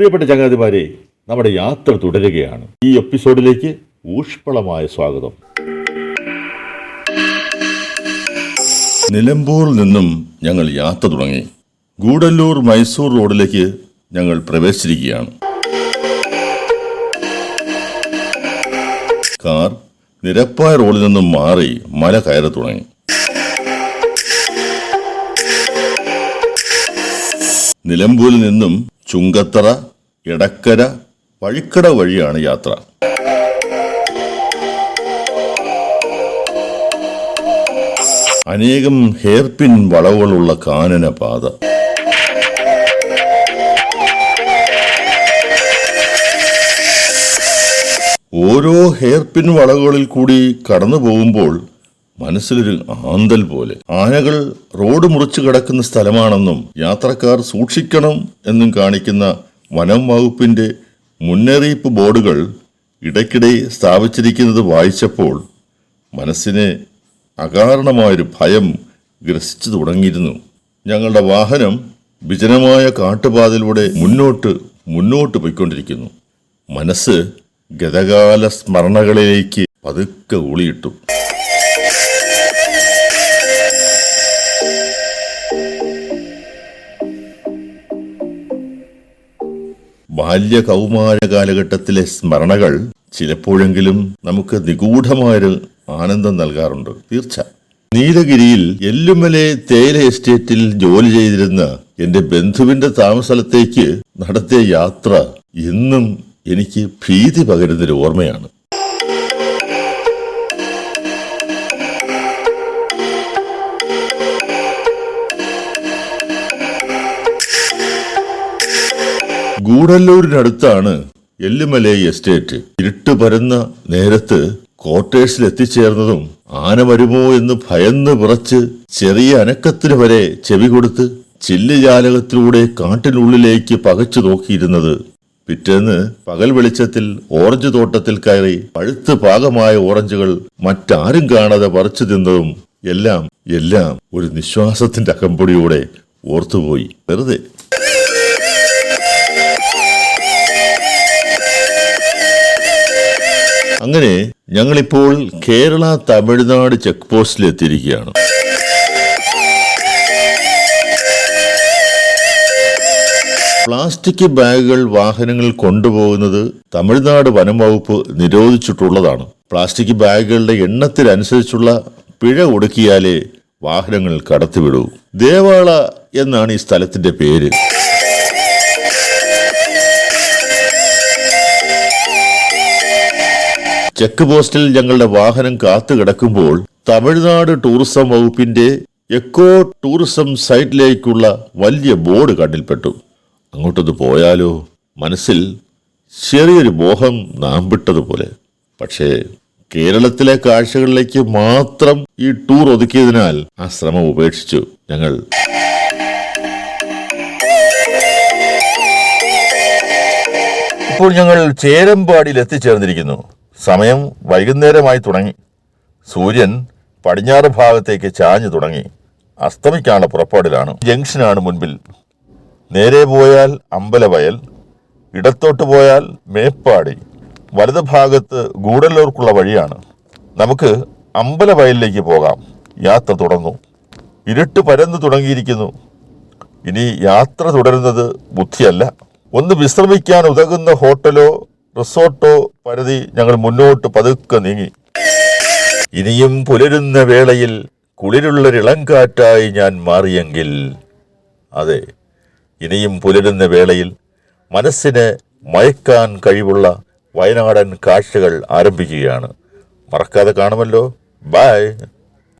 പ്രിയപ്പെട്ട ചങ്ങാതിമാരെ, നമ്മുടെ യാത്ര തുടരുകയാണ്. ഈ എപ്പിസോഡിലേക്ക് ഊഷ്മളമായ സ്വാഗതം. നിലമ്പൂരിൽ നിന്നും ഞങ്ങൾ യാത്ര തുടങ്ങി. ഗൂഡല്ലൂർ മൈസൂർ റോഡിലേക്ക് ഞങ്ങൾ പ്രവേശിച്ചിരിക്കുകയാണ്. കാർ നിരപ്പായ റോഡിൽ നിന്നും മാറി മല കയറി തുടങ്ങി. നിലമ്പൂരിൽ നിന്നും ചുങ്കത്തറ, എടക്കര, വഴിക്കട വഴിയാണ് യാത്ര. അനേകം ഹെയർപിൻ വളവുകളുള്ള കാനന പാത. ഓരോ ഹെയർപിൻ വളവുകളിൽ കൂടി കടന്നു പോകുമ്പോൾ മനസ്സിലൊരു ആന്തൽ പോലെ. ആനകൾ റോഡ് മുറിച്ചു കിടക്കുന്ന സ്ഥലമാണെന്നും യാത്രക്കാർ സൂക്ഷിക്കണം എന്നും കാണിക്കുന്ന വനം വകുപ്പിന്റെ മുന്നറിയിപ്പ് ബോർഡുകൾ ഇടയ്ക്കിടെ സ്ഥാപിച്ചിരിക്കുന്നത് വായിച്ചപ്പോൾ മനസ്സിനെ അകാരണമായൊരു ഭയം ഗ്രസിച്ചു തുടങ്ങിയിരുന്നു. ഞങ്ങളുടെ വാഹനം വിജനമായ കാട്ടുപാതയിലൂടെ മുന്നോട്ട് പോയിക്കൊണ്ടിരിക്കുന്നു. മനസ്സ് ഗതകാല സ്മരണകളിലേക്ക് പതുക്കെ ഊളിയിട്ടു. ബാല്യ കൗമാര കാലഘട്ടത്തിലെ സ്മരണകൾ ചിലപ്പോഴെങ്കിലും നമുക്ക് നിഗൂഢമായൊരു ആനന്ദം നൽകാറുണ്ട്. തീർച്ച. നീലഗിരിയിൽ എല്ലുമലെ തേയില എസ്റ്റേറ്റിൽ ജോലി ചെയ്തിരുന്ന എന്റെ ബന്ധുവിന്റെ താമസസ്ഥലത്തേക്ക് നടത്തിയ യാത്ര ഇന്നും എനിക്ക് ഭീതി പകരുന്നൊരു ഓർമ്മയാണ്. ഗൂഡല്ലൂരിനടുത്താണ് എല്ലുമല എസ്റ്റേറ്റ്. ഇരുട്ട് പരന്ന നേരത്ത് ക്വാർട്ടേഴ്സിൽ എത്തിച്ചേർന്നതും ആന വരുമോ എന്ന് ഭയന്ന് വിറച്ച് ചെറിയ അനക്കത്തിന് വരെ ചെവി കൊടുത്ത് ചില്ലുജാലകത്തിലൂടെ കാട്ടിനുള്ളിലേക്ക് പകച്ചു നോക്കിയിരുന്നത്. പിറ്റേന്ന് പകൽ വെളിച്ചത്തിൽ ഓറഞ്ച് തോട്ടത്തിൽ കയറി പഴുത്ത് പാകമായ ഓറഞ്ചുകൾ മറ്റാരും കാണാതെ പറിച്ചു തിന്നതും എല്ലാം ഒരു നിശ്വാസത്തിന്റെ അകമ്പടിയോടെ ഓർത്തുപോയി. വെറുതെ. അങ്ങനെ ഞങ്ങളിപ്പോൾ കേരള തമിഴ്നാട് ചെക്ക് പോസ്റ്റിൽ എത്തിയിരിക്കുകയാണ്. പ്ലാസ്റ്റിക് ബാഗുകൾ വാഹനങ്ങൾ കൊണ്ടുപോകുന്നത് തമിഴ്നാട് വനം വകുപ്പ് നിരോധിച്ചിട്ടുള്ളതാണ്. പ്ലാസ്റ്റിക് ബാഗുകളുടെ എണ്ണത്തിനനുസരിച്ചുള്ള പിഴ ഒടുക്കിയാലേ വാഹനങ്ങൾ കടത്തിവിടൂ. ദേവാള എന്നാണ് ഈ സ്ഥലത്തിന്റെ പേര്. ചെക്ക് പോസ്റ്റിൽ ഞങ്ങളുടെ വാഹനം കാത്തു കിടക്കുമ്പോൾ തമിഴ്നാട് ടൂറിസം വകുപ്പിന്റെ എക്കോ ടൂറിസം സൈറ്റിലേക്കുള്ള വലിയ ബോർഡ് കണ്ണിൽപ്പെട്ടു. അങ്ങോട്ടൊന്ന് പോയാലോ? മനസ്സിൽ ചെറിയൊരു മോഹം നാമ്പിട്ടതുപോലെ. പക്ഷേ കേരളത്തിലെ കാഴ്ചകളിലേക്ക് മാത്രം ഈ ടൂർ ഒതുക്കിയതിനാൽ ആ ശ്രമം ഉപേക്ഷിച്ചു ഞങ്ങൾ. ഇപ്പോൾ ഞങ്ങൾ ചേരമ്പാടിയിൽ എത്തിച്ചേർന്നിരിക്കുന്നു. സമയം വൈകുന്നേരമായി തുടങ്ങി. സൂര്യൻ പടിഞ്ഞാറ് ഭാഗത്തേക്ക് ചാഞ്ഞു തുടങ്ങി. അസ്തമിക്കാനുള്ള പുറപ്പാടിലാണ്. ജംഗ്ഷനാണ് മുൻപിൽ. നേരെ പോയാൽ അമ്പലവയൽ, ഇടത്തോട്ട് പോയാൽ മേപ്പാടി, വലത് ഭാഗത്ത് ഗൂഡല്ലൂർക്കുള്ള വഴിയാണ്. നമുക്ക് അമ്പലവയലിലേക്ക് പോകാം. യാത്ര തുടങ്ങും. ഇരുട്ട് പരന്നു തുടങ്ങിയിരിക്കുന്നു. ഇനി യാത്ര തുടരുന്നത് ബുദ്ധിയല്ല. ഒന്ന് വിശ്രമിക്കാൻ ഉതകുന്ന ഹോട്ടലോ റിസോർട്ടോ പരതി ഞങ്ങൾ മുന്നോട്ട് പതുക്കെ നീങ്ങി. ഇനിയും പുലരുന്ന വേളയിൽ കുളിരുള്ളൊരിളങ്കാറ്റായി ഞാൻ മാറിയെങ്കിൽ, അതെ, ഇനിയും പുലരുന്ന വേളയിൽ മനസ്സിനെ മയക്കാൻ കഴിവുള്ള വയനാടൻ കാഴ്ചകൾ ആരംഭിക്കുകയാണ്. മറക്കാതെ കാണുമല്ലോ. ബൈ.